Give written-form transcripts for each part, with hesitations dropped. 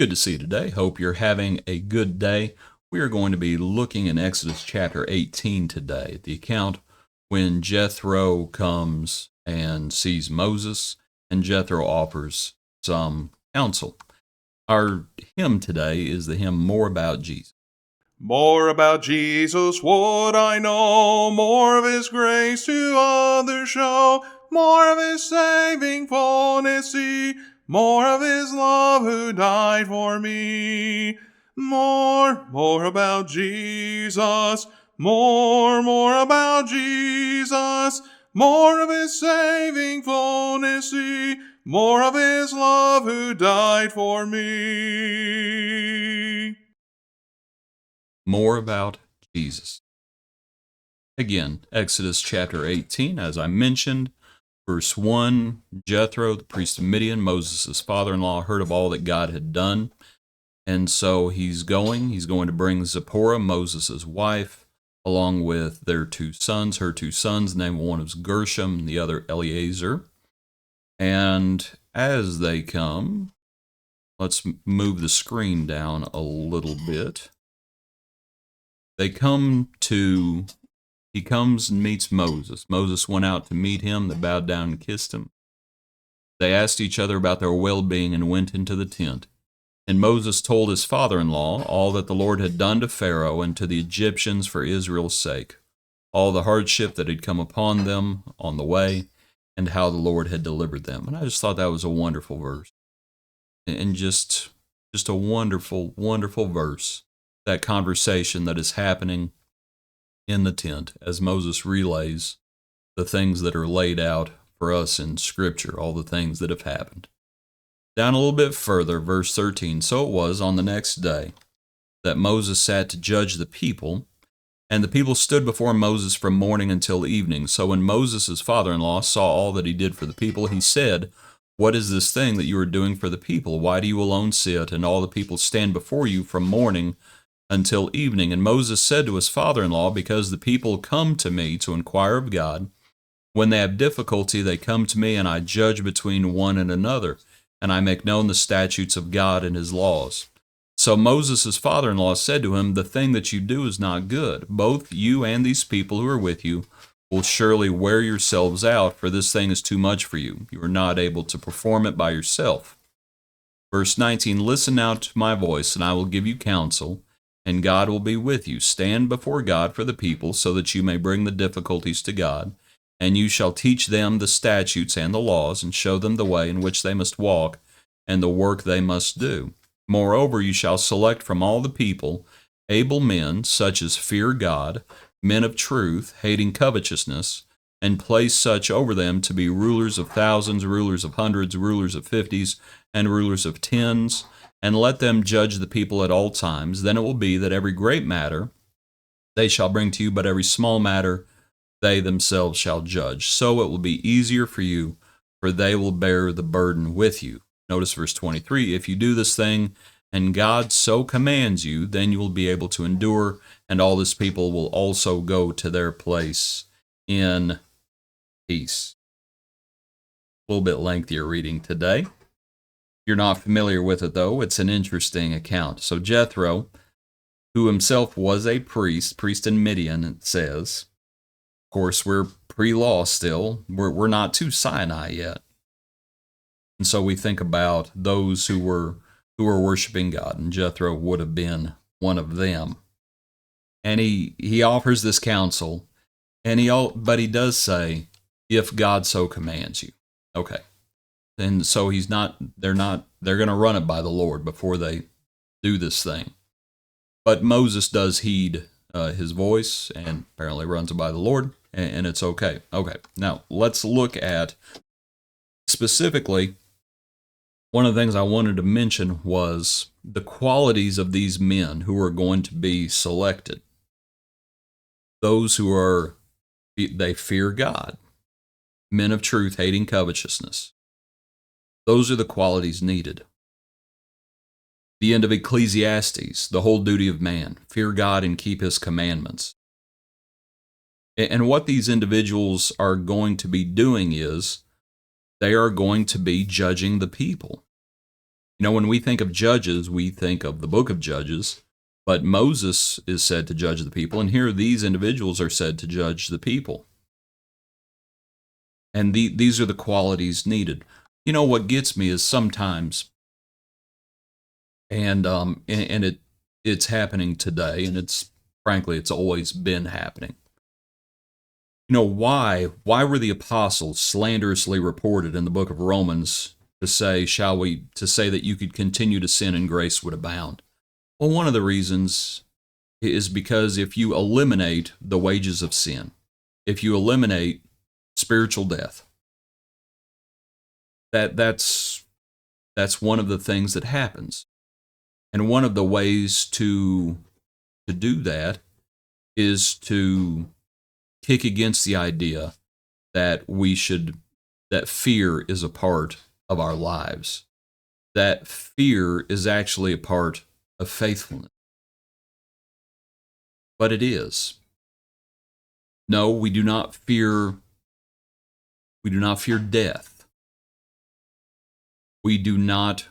Good to see you today. Hope you're having a good day. We are going to be looking in Exodus chapter 18 today, the account when Jethro comes and sees Moses, and Jethro offers some counsel. Our hymn today is the hymn More About Jesus. More about Jesus would I know, more of his grace to others show, more of his saving fullness see, more of his love who died for me. More about Jesus, more about Jesus, more of his saving fullness see, more of his love who died for me. More about Jesus. Again, Exodus chapter 18, as I mentioned, verse 1, Jethro, the priest of Midian, Moses' father-in-law, heard of all that God had done. And so he's going to bring Zipporah, Moses' wife, along with their two sons, her two sons, named one is Gershom, the other Eleazar. And as they come, let's move the screen down a little bit. He comes and meets Moses. Moses went out to meet him. They bowed down and kissed him. They asked each other about their well-being and went into the tent. And Moses told his father-in-law all that the Lord had done to Pharaoh and to the Egyptians for Israel's sake, all the hardship that had come upon them on the way, and how the Lord had delivered them. And I just thought that was a wonderful verse. And just a wonderful, wonderful verse. That conversation that is happening in the tent as Moses relays the things that are laid out for us in Scripture, all the things that have happened. Down a little bit further, verse 13, so it was on the next day that Moses sat to judge the people, and the people stood before Moses from morning until evening. So when Moses' father-in-law saw all that he did for the people, he said, "What is this thing that you are doing for the people? Why do you alone sit, and all the people stand before you from morning until evening?" And Moses said to his father-in-law, "Because the people come to me to inquire of God. When they have difficulty, they come to me, and I judge between one and another, and I make known the statutes of God and his laws." So Moses' father-in-law said to him, "The thing that you do is not good. Both you and these people who are with you will surely wear yourselves out, for this thing is too much for you. You are not able to perform it by yourself." Verse 19, "Listen now to my voice, and I will give you counsel, and God will be with you. Stand before God for the people, so that you may bring the difficulties to God, and you shall teach them the statutes and the laws, and show them the way in which they must walk, and the work they must do. Moreover, you shall select from all the people able men, such as fear God, men of truth, hating covetousness, and place such over them to be rulers of thousands, rulers of hundreds, rulers of fifties, and rulers of tens, and let them judge the people at all times. Then it will be that every great matter they shall bring to you, but every small matter they themselves shall judge. So it will be easier for you, for they will bear the burden with you." Notice verse 23, "If you do this thing, and God so commands you, then you will be able to endure, and all this people will also go to their place in peace." A little bit lengthier reading today. If you're not familiar with it, though, it's an interesting account. So Jethro, who himself was a priest in Midian, it says, of course, we're pre-law still. We're not to Sinai yet. And so we think about those who were worshiping God, and Jethro would have been one of them. And he offers this counsel, but he does say, "If God so commands you." Okay. And so they're going to run it by the Lord before they do this thing. But Moses does heed his voice and apparently runs it by the Lord, and it's okay. Okay, now let's look at specifically, one of the things I wanted to mention was the qualities of these men who are going to be selected. Those they fear God, men of truth, hating covetousness. Those are the qualities needed. The end of Ecclesiastes, the whole duty of man, fear God and keep his commandments. And what these individuals are going to be doing is they are going to be judging the people. You know, when we think of judges, we think of the book of Judges, but Moses is said to judge the people, and here these individuals are said to judge the people. And these are the qualities needed. You know, what gets me is sometimes, and it's happening today, and it's frankly it's always been happening. You know, why were the apostles slanderously reported in the book of Romans to say, to say that you could continue to sin and grace would abound? Well, one of the reasons is because if you eliminate the wages of sin, if you eliminate spiritual death, that's one of the things that happens. And one of the ways to do that is to kick against the idea that that fear is a part of our lives. That fear is actually a part of faithfulness. But it is. No, we do not fear death. We do not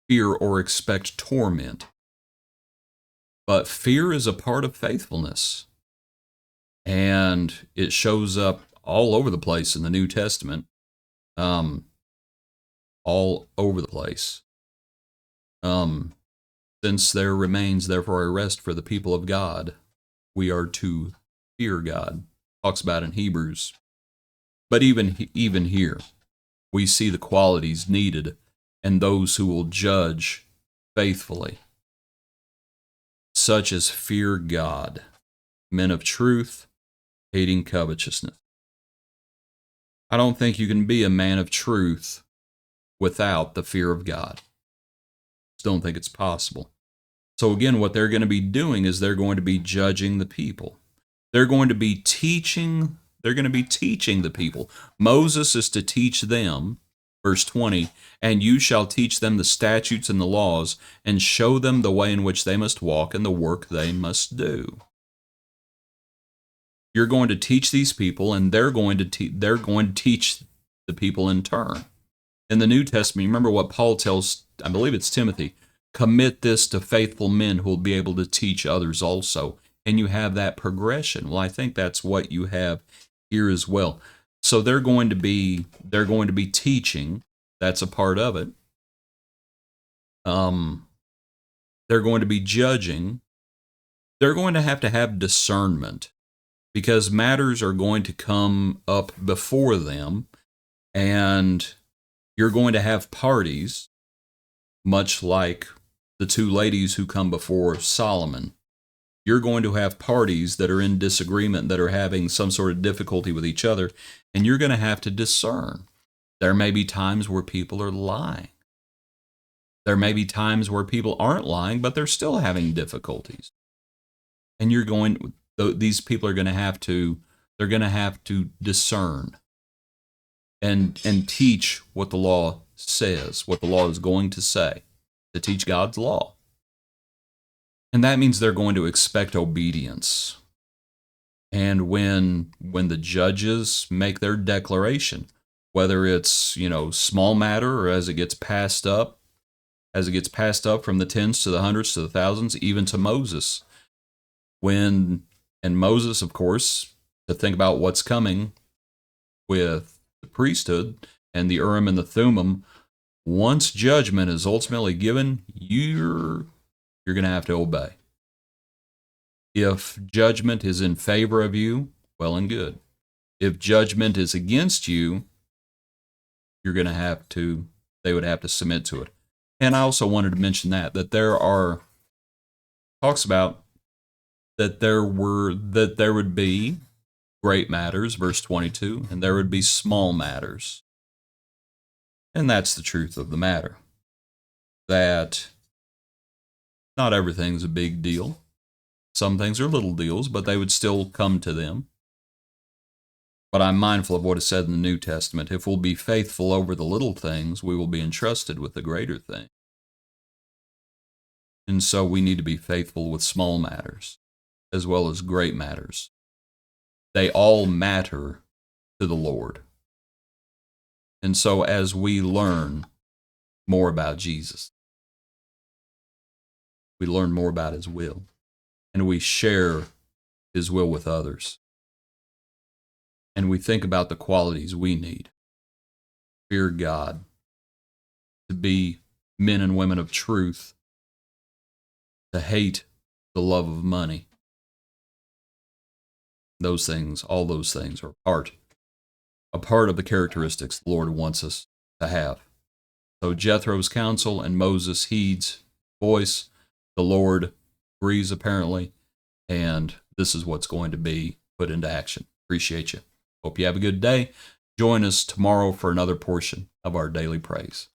fear or expect torment. But fear is a part of faithfulness. And it shows up all over the place in the New Testament. All over the place. Since there remains therefore a rest for the people of God, we are to fear God. Talks about in Hebrews. But even here, we see the qualities needed and those who will judge faithfully, such as fear God, men of truth, hating covetousness. I don't think you can be a man of truth without the fear of God. Just don't think it's possible. So again, what they're going to be doing is they're going to be judging the people. They're going to be teaching the people. Moses is to teach them, verse 20, and you shall teach them the statutes and the laws, and show them the way in which they must walk and the work they must do. You're going to teach these people, and they're going to teach the people in turn. In the New Testament, remember what Paul tells, I believe it's Timothy, commit this to faithful men who will be able to teach others also. And you have that progression. Well, I think that's what you have here as well. So they're going to be teaching. That's a part of it. They're going to be judging. They're going to have discernment, because matters are going to come up before them, and you're going to have parties, much like the two ladies who come before Solomon. You're going to have parties that are in disagreement, that are having some sort of difficulty with each other, and you're going to have to discern. There may be times where people are lying. There may be times where people aren't lying, but they're still having difficulties. And these people are going to have to discern and teach what the law says, what the law is going to say, to teach God's law. And that means they're going to expect obedience. And when the judges make their declaration, whether it's, small matter, or as it gets passed up from the tens to the hundreds to the thousands, even to Moses. And Moses, of course, to think about what's coming with the priesthood and the Urim and the Thummim, once judgment is ultimately given, you're going to have to obey. If judgment is in favor of you, well and good. If judgment is against you, they would have to submit to it. And I also wanted to mention that talks about that there would be great matters, verse 22, and there would be small matters. And that's the truth of the matter. That not everything's a big deal. Some things are little deals, but they would still come to them. But I'm mindful of what is said in the New Testament. If we'll be faithful over the little things, we will be entrusted with the greater thing. And so we need to be faithful with small matters, as well as great matters. They all matter to the Lord. And so as we learn more about Jesus. We learn more about his will, and we share his will with others. And we think about the qualities we need: fear God, to be men and women of truth, to hate the love of money. Those things, all those things are a part of the characteristics the Lord wants us to have. So Jethro's counsel, and Moses heeds voice. The Lord agrees apparently, and this is what's going to be put into action. Appreciate you. Hope you have a good day. Join us tomorrow for another portion of our daily praise.